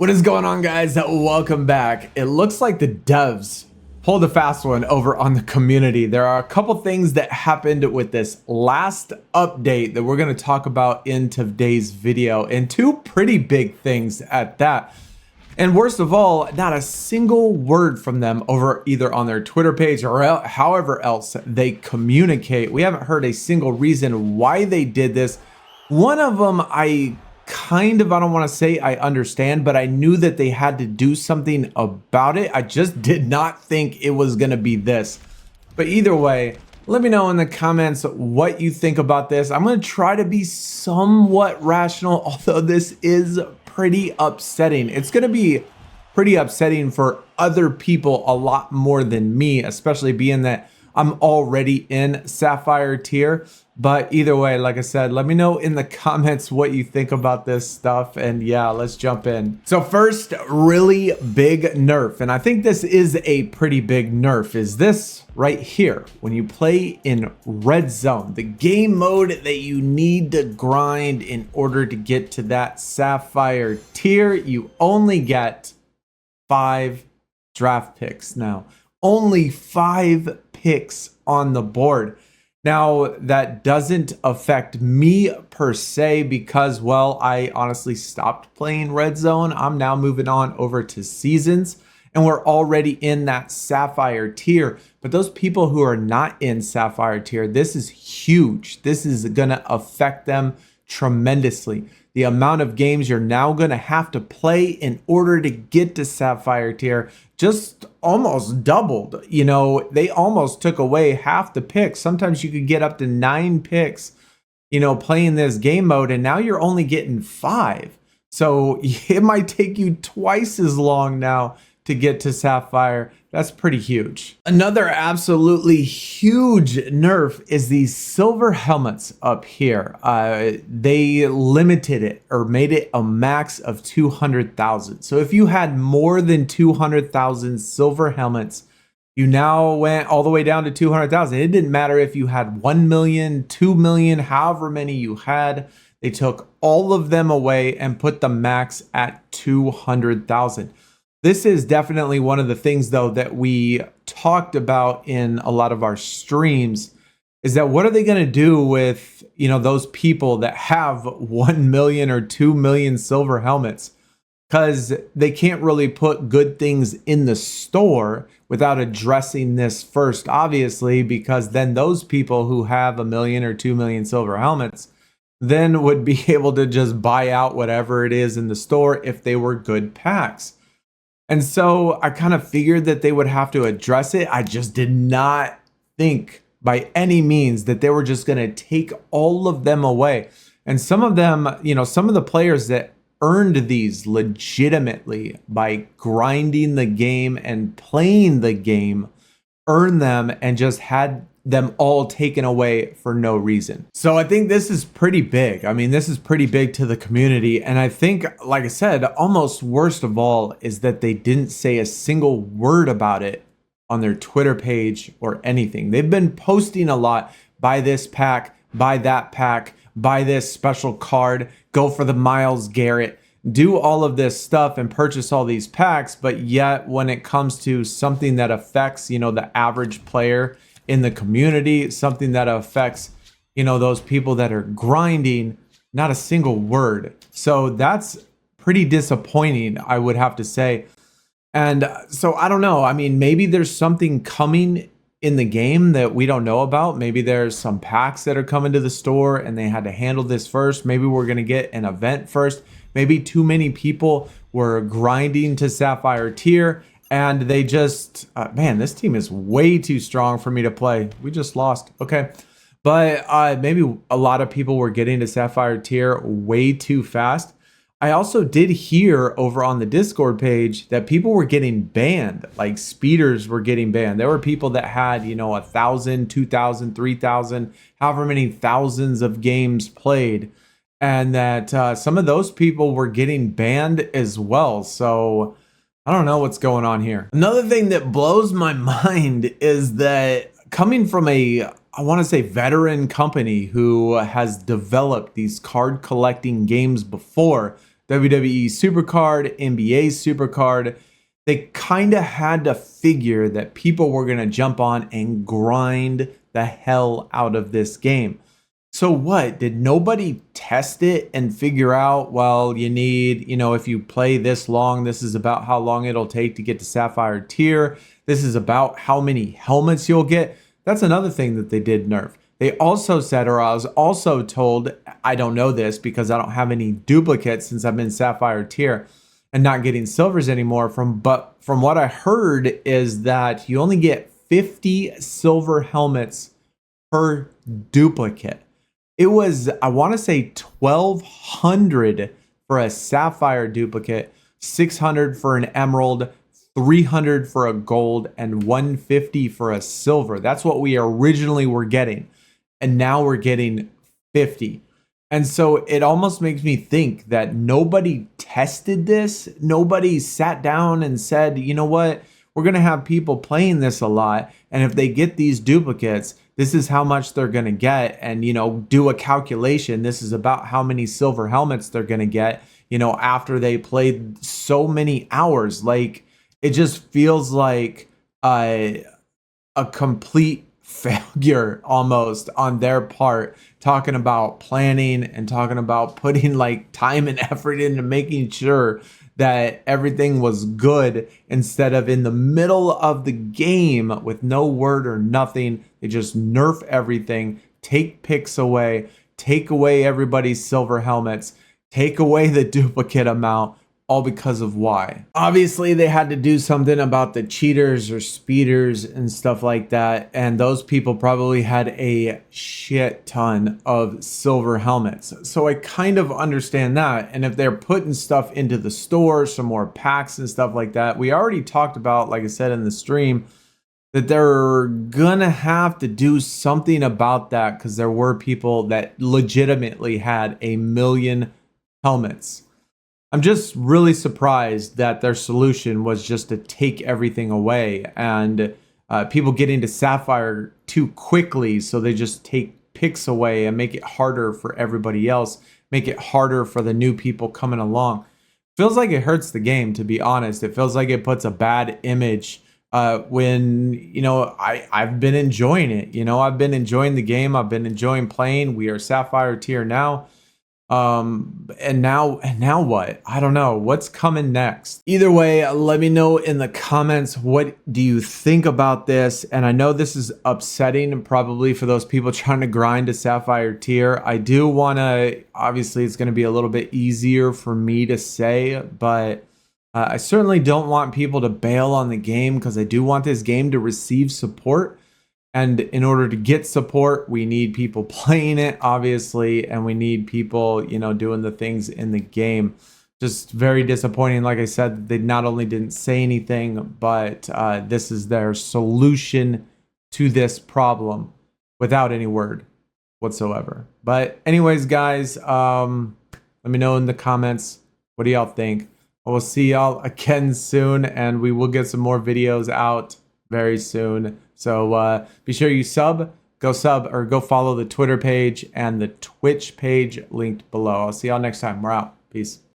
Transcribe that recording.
What is going on, guys? Welcome back. It looks like the devs pulled a fast one over on the community. There are a couple things that happened with this last update that we're going to talk about in today's video, and two pretty big things at that. And worst of all, not a single word from them over either on their Twitter page or however else they communicate. We haven't heard a single reason why they did this. One of them I don't want to say I understand, but I knew that they had to do something about it. I just did not think it was going to be this. But either way, let me know in the comments what you think about this. I'm going to try to be somewhat rational, although this is pretty upsetting. It's going to be pretty upsetting for other people a lot more than me, especially being that I'm already in Sapphire tier. But either way, like I said, let me know in the comments what you think about this stuff. And yeah, let's jump in. So first, really big nerf. And I think this is a pretty big nerf, is this right here. When you play in red zone, the game mode that you need to grind in order to get to that Sapphire tier, you only get 5 draft picks now. Only 5 picks on the board. Now, that doesn't affect me per se because, well, I honestly stopped playing Red Zone. I'm now moving on over to Seasons, and we're already in that Sapphire tier. But those people who are not in Sapphire tier, this is huge. This is going to affect them tremendously. The amount of games you're now going to have to play in order to get to Sapphire tier just almost doubled. You know, they almost took away half the picks. Sometimes you could get up to 9 picks, you know, playing this game mode, and now you're only getting 5. So it might take you twice as long now to get to Sapphire. That's pretty huge. Another absolutely huge nerf is these silver helmets up here. They limited it or made it a max of 200,000. So if you had more than 200,000 silver helmets, you now went all the way down to 200,000. It didn't matter if you had 1 million, 2 million, however many you had. They took all of them away and put the max at 200,000. This is definitely one of the things, though, that we talked about in a lot of our streams, is that what are they going to do with, you know, those people that have 1 million or 2 million silver helmets? Because they can't really put good things in the store without addressing this first, obviously, because then those people who have 1 million or 2 million silver helmets then would be able to just buy out whatever it is in the store if they were good packs. And so I kind of figured that they would have to address it. I just did not think by any means that they were just going to take all of them away. And some of them, you know, some of the players that earned these legitimately by grinding the game and playing the game, earned them and just had them all taken away for no reason. So I think this is pretty big. I mean, this is pretty big to the community. And I think, like I said, almost worst of all is that they didn't say a single word about it on their Twitter page or anything. They've been posting a lot, buy this pack, buy that pack, buy this special card, go for the Myles Garrett, do all of this stuff and purchase all these packs. But yet when it comes to something that affects, you know, the average player in the community, something that affects, you know, those people that are grinding, not a single word. So that's pretty disappointing, I would have to say. And so I don't know. I mean, maybe there's something coming in the game that we don't know about. Maybe there's some packs that are coming to the store and they had to handle this first. Maybe we're going to get an event first. Maybe too many people were grinding to Sapphire tier and they just, man, this team is way too strong for me to play. We just lost. Okay. But maybe a lot of people were getting to Sapphire tier way too fast. I also did hear over on the Discord page that people were getting banned, like speeders were getting banned. There were people that had, you know, 1,000, 2,000, 3,000, however many thousands of games played. And that some of those people were getting banned as well. So I don't know what's going on here. Another thing that blows my mind is that coming from a, I want to say, veteran company who has developed these card collecting games before, WWE Supercard, NBA Supercard. They kind of had to figure that people were going to jump on and grind the hell out of this game. So what? Did nobody test it and figure out, well, you need, if you play this long, this is about how long it'll take to get to Sapphire tier. This is about how many helmets you'll get. That's another thing that they did nerf. They also said, or I was also told, I don't know this because I don't have any duplicates since I've been Sapphire tier and not getting silvers anymore, but from what I heard is that you only get 50 silver helmets per duplicate. It was, I want to say 1,200 for a Sapphire duplicate, 600 for an emerald, 300 for a gold, and 150 for a silver. That's what we originally were getting. And now we're getting 50. And so it almost makes me think that nobody tested this. Nobody sat down and said, you know what? We're going to have people playing this a lot. And if they get these duplicates, this is how much they're going to get. And, do a calculation. This is about how many silver helmets they're going to get, after they played so many hours. Like, it just feels like a complete failure almost on their part, talking about planning and talking about putting like time and effort into making sure that everything was good instead of in the middle of the game with no word or nothing. They just nerf everything, take picks away, take away everybody's silver helmets, take away the duplicate amount, all because of why. Obviously, they had to do something about the cheaters or speeders and stuff like that. And those people probably had a shit ton of silver helmets. So I kind of understand that. And if they're putting stuff into the store, some more packs and stuff like that, we already talked about, like I said in the stream, that they're gonna have to do something about that because there were people that legitimately had 1 million helmets. I'm just really surprised that their solution was just to take everything away and people get into Sapphire too quickly. So they just take picks away and make it harder for everybody else, make it harder for the new people coming along. Feels like it hurts the game, to be honest. It feels like it puts a bad image when, I've been enjoying it. I've been enjoying the game. I've been enjoying playing. We are Sapphire tier now. And now what? I don't know what's coming next. Either way, let me know in the comments, what do you think about this? And I know this is upsetting probably for those people trying to grind to Sapphire tier. I do want to, obviously it's going to be a little bit easier for me to say, but I certainly don't want people to bail on the game because I do want this game to receive support. And in order to get support, we need people playing it, obviously, and we need people, doing the things in the game. Just very disappointing. Like I said, they not only didn't say anything, but this is their solution to this problem without any word whatsoever. But anyways, guys, let me know in the comments, what do y'all think? I will see y'all again soon, and we will get some more videos out very soon. So be sure you go follow the Twitter page and the Twitch page linked below. I'll see y'all next time. We're out. Peace.